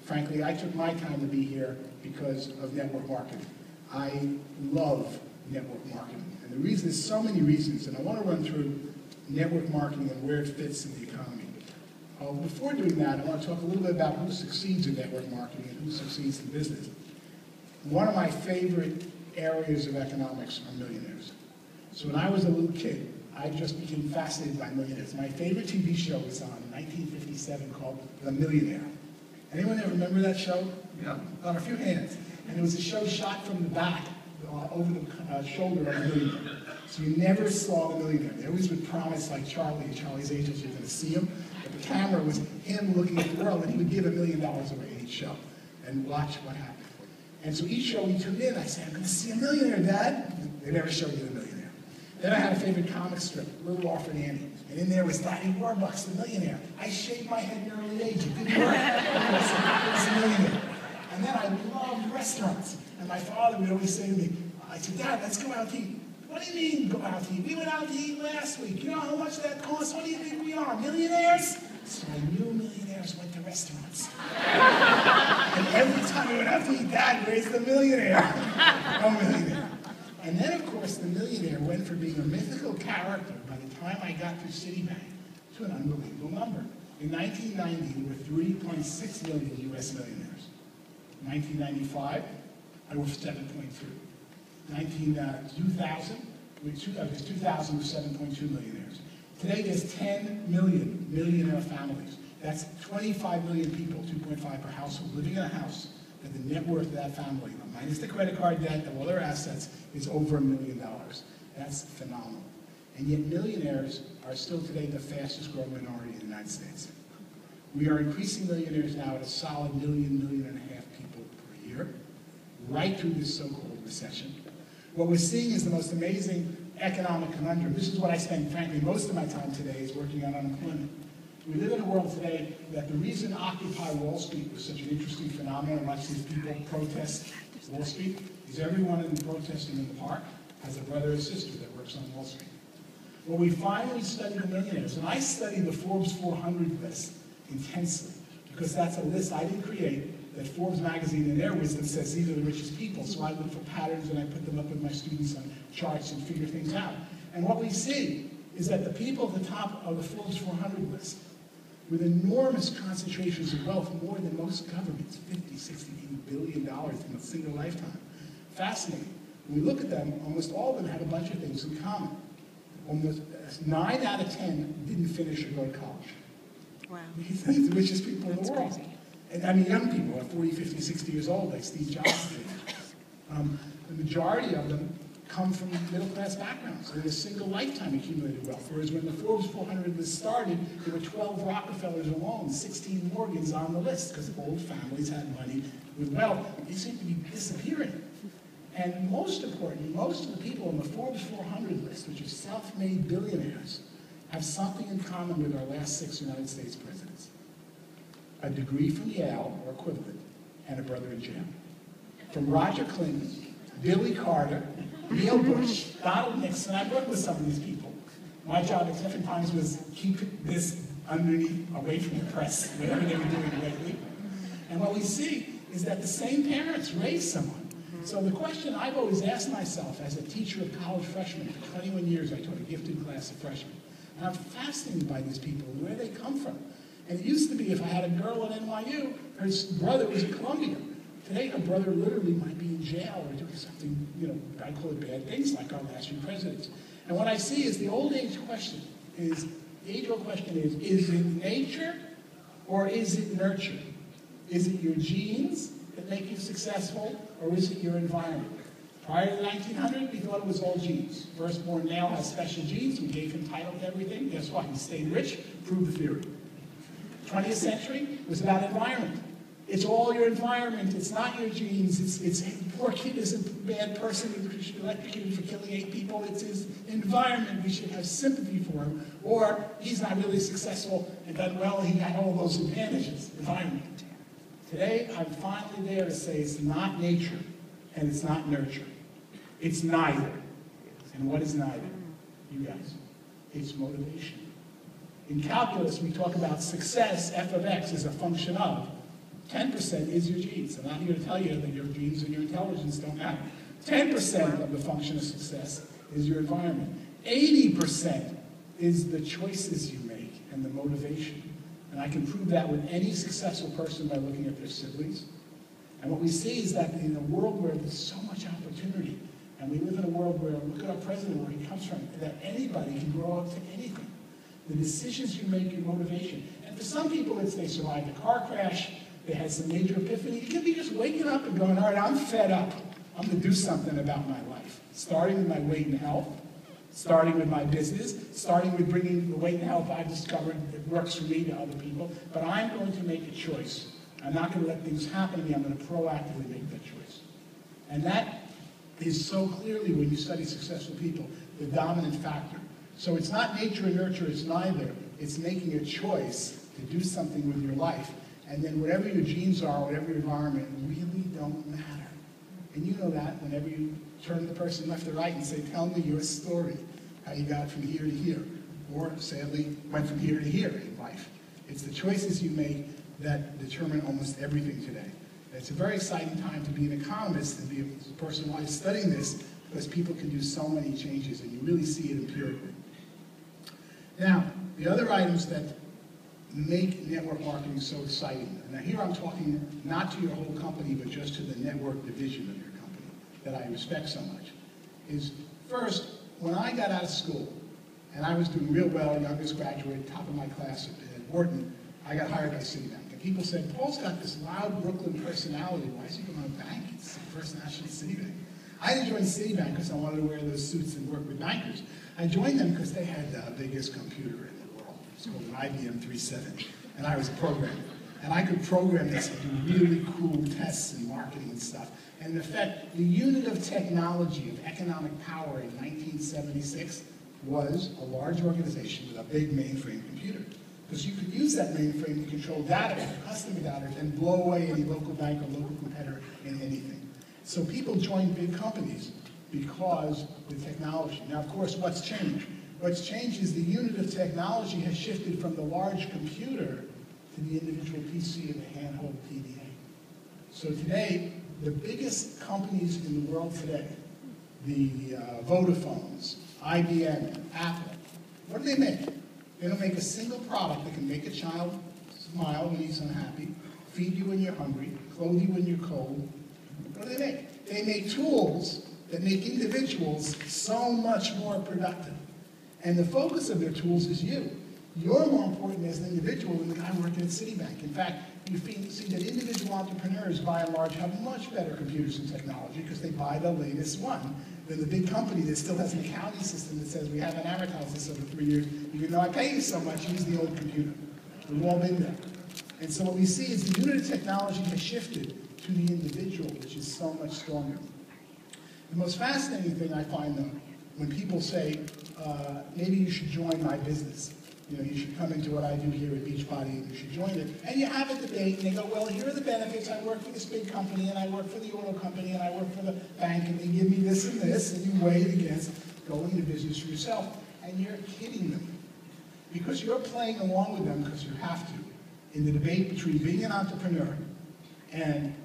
Frankly, I took my time to be here because of network marketing. I love network marketing. And the reason, there's so many reasons, and I want to run through network marketing and where it fits in the economy. Before doing that, I want to talk a little bit about who succeeds in network marketing and who succeeds in business. One of my favorite areas of economics are millionaires. So when I was a little kid, I just became fascinated by millionaires. My favorite TV show was on in 1957 called The Millionaire. Anyone ever remember that show? Yeah. On a few hands. And it was a show shot from the back over the shoulder of the millionaire. So you never saw the millionaire. They always would promise, like Charlie's Angels, you're going to see him. But the camera was him looking at the world, and he would give $1 million away in each show and watch what happened. And so each show we tuned in, I said, I'm going to see a millionaire, Dad. They never showed you the millionaire. Then I had a favorite comic strip, Little Orphan Annie. And in there was Daddy Warbucks, the millionaire. I shaved my head in an early age. It didn't work. I was a millionaire. And then I loved restaurants. And my father would always say to me, I said, Dad, let's go out to eat. What do you mean go out to eat? We went out to eat last week. You know how much that costs? What do you think we are, millionaires? So I knew millionaires went to restaurants. And every time we went out to eat, Dad, where's the millionaire? No millionaire. And then, of course, the millionaire went from being a mythical character by the time I got to Citibank to an unbelievable number. In 1990, there were 3.6 million U.S. millionaires. In 1995, there were 7.3. 2000 was 7.2 millionaires. Today, there's 10 million millionaire families. That's 25 million people, 2.5 per household, living in a house that the net worth of that family, minus the credit card debt and all their assets, is over $1 million. That's phenomenal. And yet millionaires are still today the fastest growing minority in the United States. We are increasing millionaires now at a solid 1.5 million people per year, right through this so-called recession. What we're seeing is the most amazing economic conundrum. This is what I spend, frankly, most of my time today is working on unemployment. We live in a world today that the reason Occupy Wall Street was such an interesting phenomenon, watch these people protest Wall Street, is everyone in the protesting in the park has a brother or sister that works on Wall Street. Well, we finally study the millionaires, and I study the Forbes 400 list intensely, because that's a list I didn't create, that Forbes magazine in their wisdom says these are the richest people, so I look for patterns and I put them up with my students on charts and figure things out. And what we see is that the people at the top of the Forbes 400 list, with enormous concentrations of wealth, more than most governments, $50, $60, $80 billion in a single lifetime. Fascinating. When we look at them, almost all of them have a bunch of things in common. Almost 9 out of 10 didn't finish or go to college. Wow. These are the richest people in the world. Crazy. And I mean, young people are 40, 50, 60 years old, like Steve Jobs did. The majority of them come from middle-class backgrounds. They in a single lifetime accumulated wealth. Whereas when the Forbes 400 list started, there were 12 Rockefellers alone, 16 Morgans on the list, because old families had money with wealth. They seem to be disappearing. And most importantly, most of the people on the Forbes 400 list, which are self-made billionaires, have something in common with our last 6 United States presidents. A degree from Yale, or equivalent, and a brother in jail. From Roger Clinton, Billy Carter, Neil Bush, Donald Nixon. I've worked with some of these people. My job at different times was keep this underneath, away from the press, whatever they were doing lately. And what we see is that the same parents raised someone. So the question I've always asked myself as a teacher of college freshmen, for 21 years I taught a gifted class of freshmen, and I'm fascinated by these people and where they come from. And it used to be if I had a girl at NYU, her brother was at Columbia. Today, her brother literally might be in jail or doing something, I call it bad things, like our last few presidents. And what I see is the age-old question is it nature or is it nurture? Is it your genes that make you successful, or is it your environment? Prior to 1900, we thought it was all genes. Firstborn male has special genes. We gave him title to everything. Guess what? He stayed rich. Proved the theory. 20th century was about environment. It's all your environment. It's not your genes. It's poor kid is a bad person. We should be electrocuted for killing 8 people. It's his environment. We should have sympathy for him. Or he's not really successful and done well. He had all those advantages. Environment. Today, I'm finally there to say it's not nature and it's not nurture. It's neither. And what is neither? You guys. It's motivation. In calculus, we talk about success, f of x, is a function of 10% is your genes. I'm not here to tell you that your genes and your intelligence don't matter. 10% of the function of success is your environment. 80% is the choices you make and the motivation. And I can prove that with any successful person by looking at their siblings. And what we see is that in a world where there's so much opportunity, and we live in a world where, look at our president, where he comes from, that anybody can grow up to anything. The decisions you make, your motivation. And for some people, it's they survived a car crash, they had some major epiphany. You can be just waking up and going, all right, I'm fed up. I'm going to do something about my life. Starting with my weight and health, starting with my business, starting with bringing the weight and health I've discovered that works for me to other people. But I'm going to make a choice. I'm not going to let things happen to me. I'm going to proactively make that choice. And that is so clearly, when you study successful people, the dominant factor. So it's not nature and nurture, it's neither. It's making a choice to do something with your life. And then whatever your genes are, whatever your environment, really don't matter. And you know that whenever you turn the person left or right and say, tell me your story, how you got from here to here, or sadly, went from here to here in life. It's the choices you make that determine almost everything today. It's a very exciting time to be an economist and be a person who is studying this, because people can do so many changes and you really see it empirically. Now, the other items that make network marketing so exciting, now here I'm talking not to your whole company, but just to the network division of your company that I respect so much, is first, when I got out of school and I was doing real well, youngest graduate, top of my class at Wharton, I got hired by Citibank. People said, Paul's got this loud Brooklyn personality. Why is he going to a bank? It's the First National Citibank. I didn't join Citibank because I wanted to wear those suits and work with bankers. I joined them because they had the biggest computer in the world. It was called an IBM 370. And I was a programmer. And I could program this and do really cool tests and marketing and stuff. And in effect, the unit of technology of economic power in 1976 was a large organization with a big mainframe computer. Because you could use that mainframe to control data, customer data, and blow away any local bank or local competitor in anything. So people joined big companies because of the technology. Now, of course, what's changed? What's changed is the unit of technology has shifted from the large computer to the individual PC and the handheld PDA. So today, the biggest companies in the world today, the Vodafones, IBM, Apple, what do they make? They don't make a single product that can make a child smile when he's unhappy, feed you when you're hungry, clothe you when you're cold. What do they make? They make tools that make individuals so much more productive. And the focus of their tools is you. You're more important as an individual than the guy working at Citibank. In fact, you see that individual entrepreneurs, by and large, have much better computers and technology because they buy the latest one than the big company that still has an accounting system that says we haven't advertised this over 3 years. Even though I pay you so much, use the old computer. We've all been there. And so what we see is the unit of technology has shifted to the individual, which is so much stronger. The most fascinating thing I find, though, when people say, maybe you should join my business. You know, you should come into what I do here at Beachbody and you should join it. And you have a debate and they go, well, here are the benefits. I work for this big company and I work for the auto company and I work for the bank and they give me this and this, and you weigh it against going into business for yourself. And you're kidding them. Because you're playing along with them because you have to in the debate between being an entrepreneur and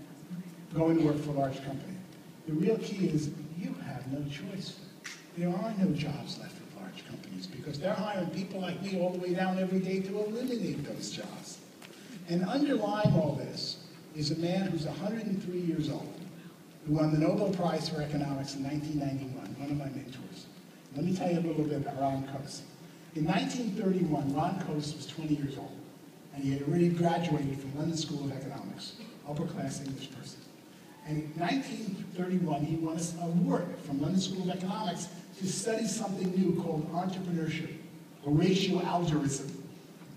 going to work for a large company. The real key is you have no choice. There are no jobs left with large companies because they're hiring people like me all the way down every day to eliminate those jobs. And underlying all this is a man who's 103 years old, who won the Nobel Prize for Economics in 1991, one of my mentors. Let me tell you a little bit about Ron Coase. In 1931, Ron Coase was 20 years old, and he had already graduated from London School of Economics, upper-class English person. And in 1931, he won an award from London School of Economics to study something new called entrepreneurship, Horatio algorithm.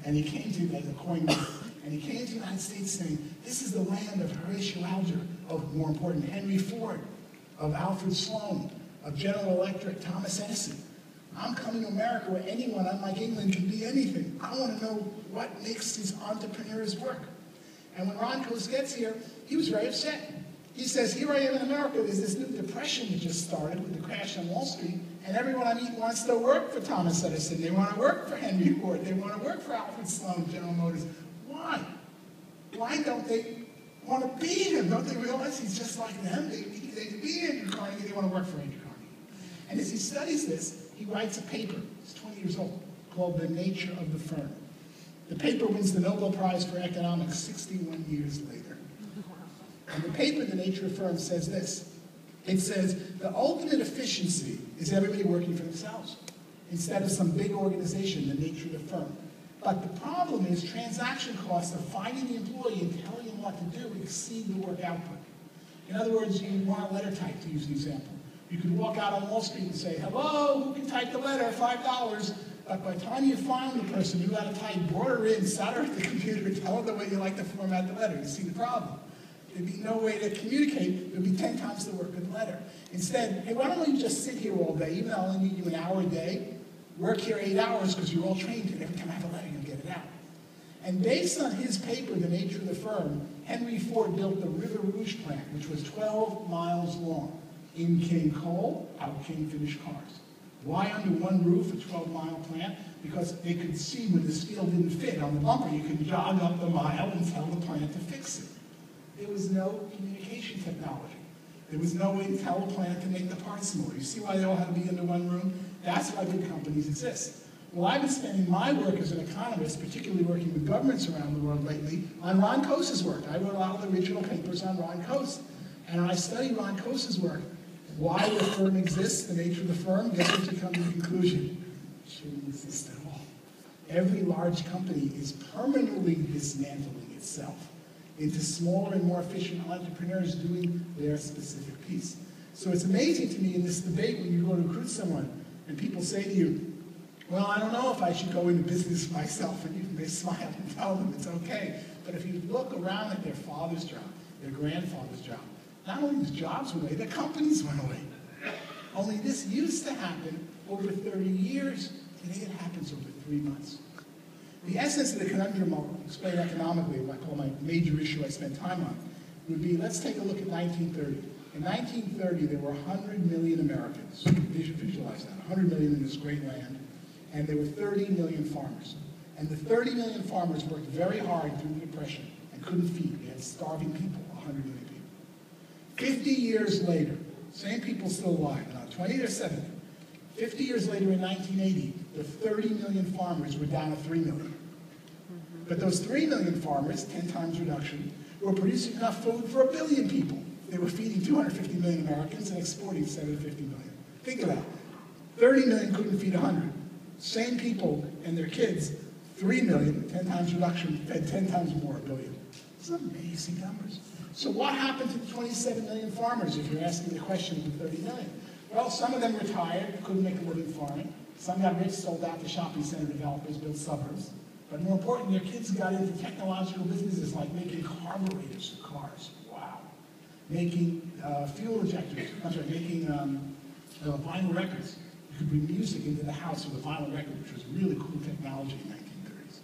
And he came to, as a coin maker, and he came to the United States saying, this is the land of Horatio Alger, of, more important, Henry Ford, of Alfred Sloan, of General Electric, Thomas Edison. I'm coming to America where anyone, unlike England, can be anything. I want to know what makes these entrepreneurs work. And when Ron Coase gets here, he was very upset. He says, here I am in America, there's this new depression that just started with the crash on Wall Street, and everyone I meet wants to work for Thomas Edison. They want to work for Henry Ford. They want to work for Alfred Sloan, General Motors. Why? Why don't they want to be him. Don't they realize he's just like them? They be Andrew Carnegie, they want to work for Andrew Carnegie. And as he studies this, he writes a paper, he's 20 years old, called The Nature of the Firm. The paper wins the Nobel Prize for Economics 61 years later. And the paper, The Nature of the Firm, says this. It says, the ultimate efficiency is everybody working for themselves, instead of some big organization, the nature of the firm. But the problem is transaction costs of finding the employee and telling him what to do exceed the work output. In other words, you want a letter type, to use an example. You could walk out on Wall Street and say, hello, who can type the letter, $5. But by the time you find the person who got to type, brought her in, sat her at the computer, and tell her the way you like to format the letter. You see the problem. There'd be no way to communicate. There'd be 10 times the work of the letter. Instead, hey, why don't you just sit here all day, even though I only need you an hour a day, work here 8 hours because you're all trained, and every time I have a letter, you'll get it out. And based on his paper, The Nature of the Firm, Henry Ford built the River Rouge plant, which was 12 miles long. In came coal, out came finished cars. Why under one roof, a 12-mile plant? Because they could see when the steel didn't fit on the bumper, you could jog up the mile and tell the plant to fix it. There was no communication technology. There was no way to tell a plant to make the parts smaller. You see why they all had to be under one room? That's why big companies exist. Well, I've been spending my work as an economist, particularly working with governments around the world lately, on Ron Coase's work. I wrote a lot of the original papers on Ron Coase. And when I study Ron Coase's work, why the firm exists, the nature of the firm, guess what you come to the conclusion? It shouldn't exist at all. Every large company is permanently dismantling itself into smaller and more efficient entrepreneurs doing their specific piece. So it's amazing to me in this debate when you go to recruit someone and people say to you, well, I don't know if I should go into business myself, and you may smile and tell them it's okay. But if you look around at their father's job, their grandfather's job, not only the jobs went away, the companies went away. Only this used to happen over 30 years. Today it happens over 3 months. The essence of the conundrum I'll explain economically, what I call my major issue I spend time on, would be, let's take a look at 1930. In 1930, there were 100 million Americans. Visualize that, 100 million in this great land. And there were 30 million farmers. And the 30 million farmers worked very hard through the Depression and couldn't feed. We had starving people, 100 million people. 50 years later, same people still alive, not 20 or 70. 50 years later in 1980, the 30 million farmers were down to 3 million. But those 3 million farmers, 10 times reduction, were producing enough food for 1 billion people. They were feeding 250 million Americans and exporting 750 million. Think of that. 30 million couldn't feed 100. Same people and their kids, 3 million, 10 times reduction, fed 10 times more, 1 billion. It's amazing numbers. So what happened to the 27 million farmers, if you're asking the question of the 30 million? Well, some of them retired, couldn't make a living farming. Some got rich, sold out to shopping center developers, built suburbs. But more important, their kids got into technological businesses like making carburetors for cars. Wow. Making fuel injectors, making vinyl records. You could bring music into the house with a vinyl record, which was really cool technology in the 1930s.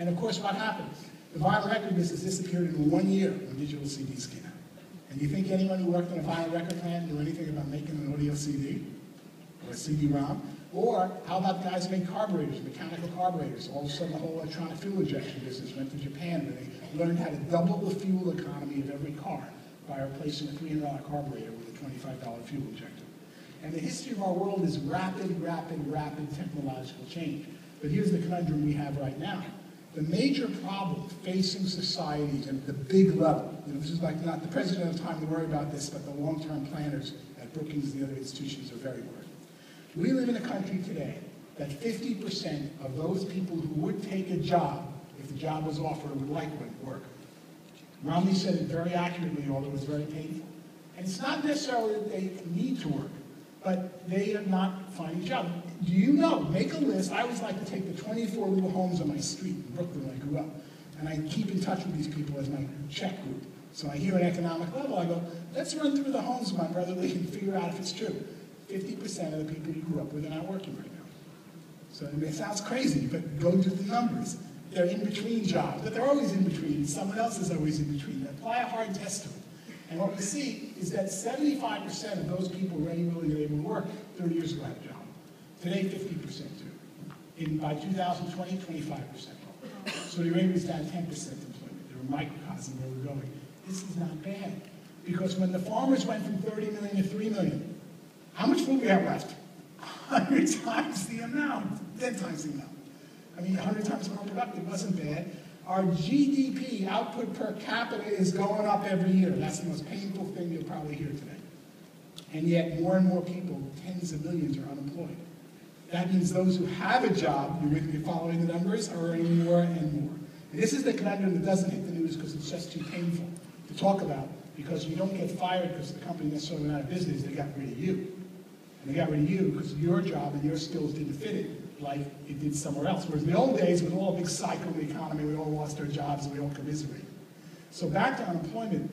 And of course, what happened? The vinyl record business disappeared in 1 year when digital CDs came out. And you think anyone who worked in a vinyl record plant knew anything about making an audio CD or a CD-ROM? Or how about guys who make carburetors, mechanical carburetors? All of a sudden, the whole electronic fuel injection business went to Japan, where they learned how to double the fuel economy of every car by replacing a $300 carburetor with a $25 fuel injector. And the history of our world is rapid, rapid, rapid technological change. But here's the conundrum we have right now. The major problem facing societies at the big level, this is like not the president has time to worry about this, but the long-term planners at Brookings and the other institutions are very worried. We live in a country today that 50% of those people who would take a job, if the job was offered, would like work. Romney said it very accurately, although it was very painful. And it's not necessarily that they need to work, but they are not finding a job. Do you know, make a list. I always like to take the 24 little homes on my street in Brooklyn when I grew up, and I keep in touch with these people as my check group. So I hear an economic level, I go, let's run through the homes of my brotherly and figure out if it's true. 50% of the people you grew up with are not working right now. So it sounds crazy, but go to the numbers. They're in between jobs, but they're always in between. Someone else is always in between. Apply a hard test to it. And what we see is that 75% of those people ready, willing, and able to work 30 years ago had a job. Today, 50% do. By 2020, 25%. Saudi Arabia is down 10% employment. They're a microcosm where we're going. this is not bad. Because when the farmers went from 30 million to 3 million, how much food we have left? 100 times the amount, 10 times the amount. I mean, 100 times more productive, wasn't bad. Our GDP, output per capita, is going up every year. That's the most painful thing you'll probably hear today. And yet, more and more people, tens of millions, are unemployed. That means those who have a job, you're with me following the numbers, are earning more and more. And this is the conundrum that doesn't hit the news because it's just too painful to talk about, because you don't get fired because the company necessarily went out of business, they got rid of you. And they got rid of you because your job and your skills didn't fit it like it did somewhere else. Whereas in the old days, with all a big cycle in the economy, we all lost our jobs and we all commiserate. So back to unemployment,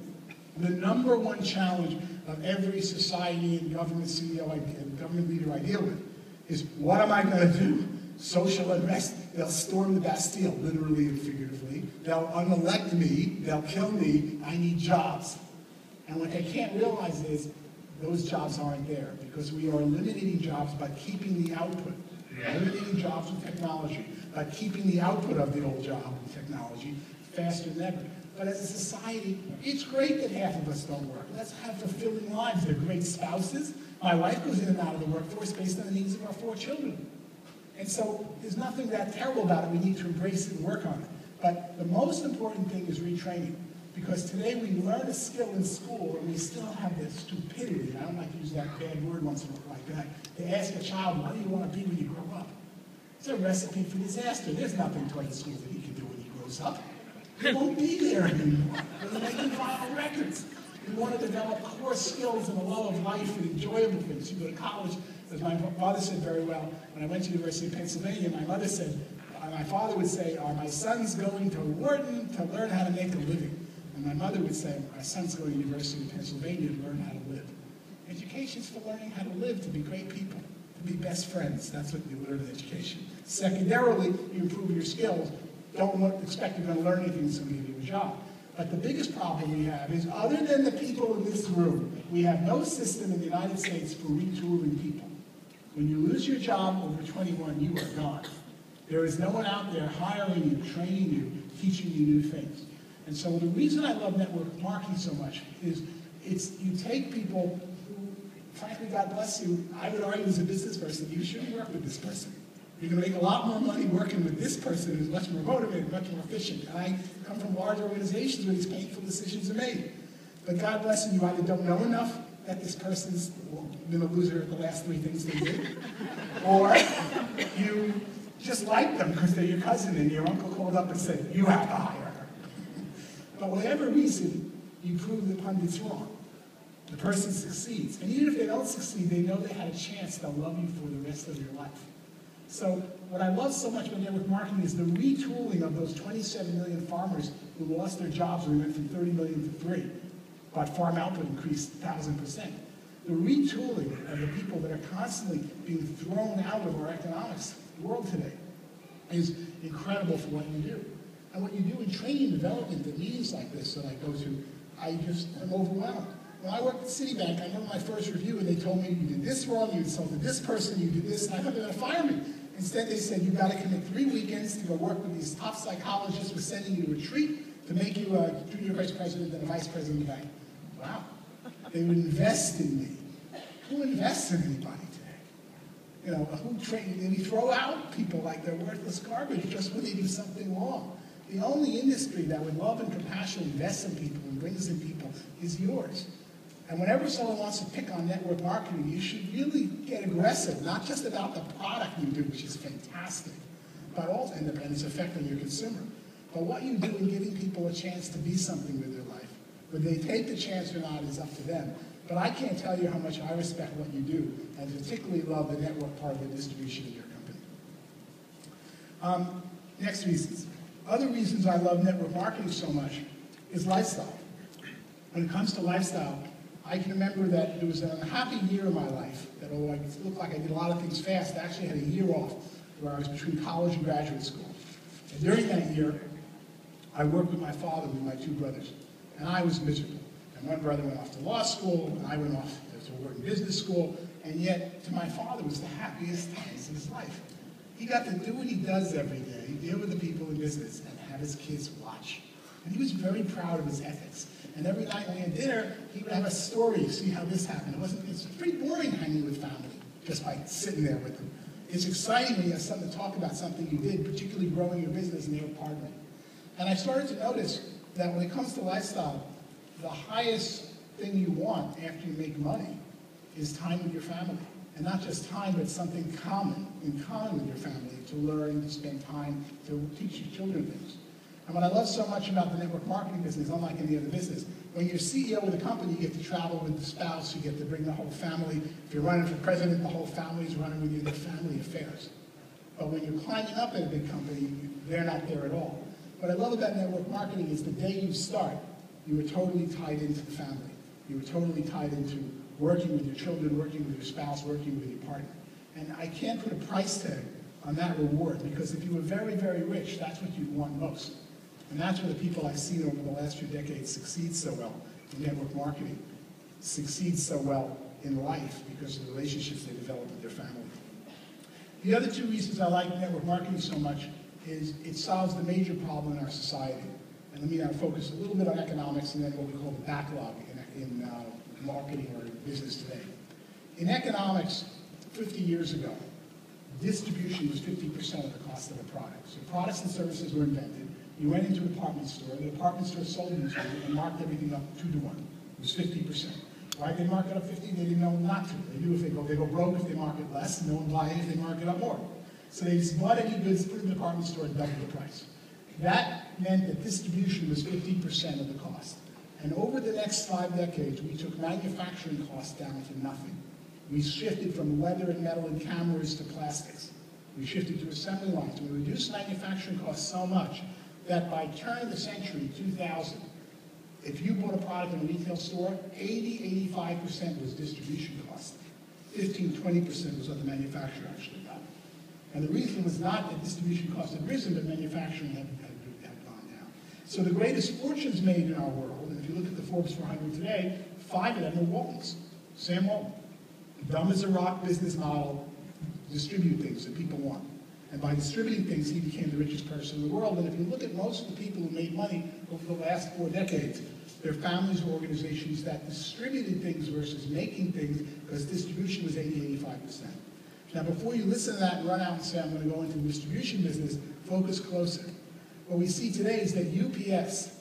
the number one challenge of every society and government CEO and government leader I deal with is, what am I going to do? Social unrest, they'll storm the Bastille, literally and figuratively. They'll unelect me, they'll kill me, I need jobs. And what they can't realize is those jobs aren't there because we are eliminating jobs by keeping the output. Eliminating jobs with technology, by keeping the output of the old job with technology faster than ever. But as a society, it's great that half of us don't work. Let's have fulfilling lives. They're great spouses. My wife goes in and out of the workforce based on the needs of our 4 children. And so there's nothing that terrible about it. We need to embrace it and work on it. But the most important thing is retraining. Because today we learn a skill in school and we still have the stupidity, and I don't like to use that bad word once in a while like that, to ask a child, what do you want to be when you grow up? It's a recipe for disaster. There's nothing taught in school that he can do when he grows up. He won't be there anymore. They're making vinyl records. We want to develop core skills and a love of life and enjoyable things. You go to college, as my father said very well, when I went to the University of Pennsylvania, my mother said, my father would say, are my sons going to Wharton to learn how to make a living? And my mother would say, our son's going to the University of Pennsylvania to learn how to live. Education's for learning how to live, to be great people, to be best friends. That's what you learn in education. Secondarily, you improve your skills. Don't expect you're going to learn anything that's going to give you a job. But the biggest problem we have is, other than the people in this room, we have no system in the United States for retooling people. When you lose your job over 21, you are gone. There is no one out there hiring you, training you, teaching you new things. And so the reason I love network marketing so much is you take people who, frankly, God bless you, I would argue as a business person, you shouldn't work with this person. You're going to make a lot more money working with this person who's much more motivated, much more efficient. And I come from large organizations where these painful decisions are made. But God bless you, you either don't know enough that this person's been a loser at the last 3 things they did, or you just like them because they're your cousin and your uncle called up and said, you have to hire her. But whatever reason, you prove the pundits wrong. The person succeeds. And even if they don't succeed, they know they had a chance. They'll love you for the rest of your life. So what I love so much about network marketing is the retooling of those 27 million farmers who lost their jobs when we went from 30 million to 3, but farm output increased 1,000%. The retooling of the people that are constantly being thrown out of our economics world today is incredible for what you do. And what you do in training and development at meetings like this that I go to, I just am overwhelmed. When I worked at Citibank, I remember my first review and they told me, you did this wrong, you insulted this person, you did this, and I thought they were going to fire me. Instead, they said, you've got to commit 3 weekends to go work with these top psychologists who are sending you to retreat to make you a junior vice president and a vice president of the bank. Wow. They would invest in me. Who invests in anybody today? You know, who train? And you throw out people like they're worthless garbage just when they do something wrong. The only industry that with love and compassion invests in people and brings in people is yours. And whenever someone wants to pick on network marketing, you should really get aggressive, not just about the product you do, which is fantastic, but also, and its effect on your consumer, but what you do in giving people a chance to be something with their life. Whether they take the chance or not is up to them. But I can't tell you how much I respect what you do, and particularly love the network part of the distribution of your company. Next reasons. Other reasons I love network marketing so much is lifestyle. When it comes to lifestyle, I can remember that there was an unhappy year in my life that, although it looked like I did a lot of things fast, I actually had a year off where I was between college and graduate school. And during that year, I worked with my father with my 2 brothers, and I was miserable. And one brother went off to law school, and I went off to work in business school, and yet to my father it was the happiest times of his life. He got to do what he does every day, deal with the people in business, and have his kids watch. And he was very proud of his ethics. And every night when we had dinner, he would have a story, see how this happened. It's pretty boring hanging with family, just by sitting there with them. It's exciting when you have something to talk about, something you did, particularly growing your business and they were part of it. And I started to notice that when it comes to lifestyle, the highest thing you want after you make money is time with your family. And not just time, but something in common with your family, to learn, to spend time, to teach your children things. And what I love so much about the network marketing business, unlike any other business, when you're CEO of a company, you get to travel with the spouse, you get to bring the whole family. If you're running for president, the whole family's running with you, the family affairs. But when you're climbing up at a big company, they're not there at all. What I love about network marketing is the day you start, you are totally tied into the family. You are totally tied into working with your children, working with your spouse, working with your partner. And I can't put a price tag on that reward, because if you were very, very rich, that's what you'd want most. And that's where the people I've seen over the last few decades succeed so well in network marketing, succeed so well in life because of the relationships they develop with their family. The other two reasons I like network marketing so much is it solves the major problem in our society. And let me now focus a little bit on economics and then what we call the backlog in marketing or business today. In economics, 50 years ago, distribution was 50% of the cost of a product. So products and services were invented. You went into a department store, the department store sold them to you and marked everything up 2 to 1. It was 50%. Why did they mark it up 50? They didn't know not to. They knew if they go broke if they mark it less, no one buy it if they mark it up more. So they just bought any goods, put it in the department store, and doubled the price. That meant that distribution was 50% of the cost. And over the next 5 decades, we took manufacturing costs down to nothing. We shifted from leather and metal and cameras to plastics. We shifted to assembly lines. We reduced manufacturing costs so much that by turn of the century, 2000, if you bought a product in a retail store, 85% was distribution cost. 20% was what the manufacturer actually got. And the reason was not that distribution costs had risen, but manufacturing had gone down. So the greatest fortunes made in our world, and if you look at the Forbes 400 today, 5 of them are Waltons. Sam Walton. Dumb as a rock business model, distribute things that people want. And by distributing things, he became the richest person in the world. And if you look at most of the people who made money over the last 4 decades, their families or organizations that distributed things versus making things, because distribution was 85%. Now, before you listen to that and run out and say, I'm going to go into the distribution business, focus closer. What we see today is that UPS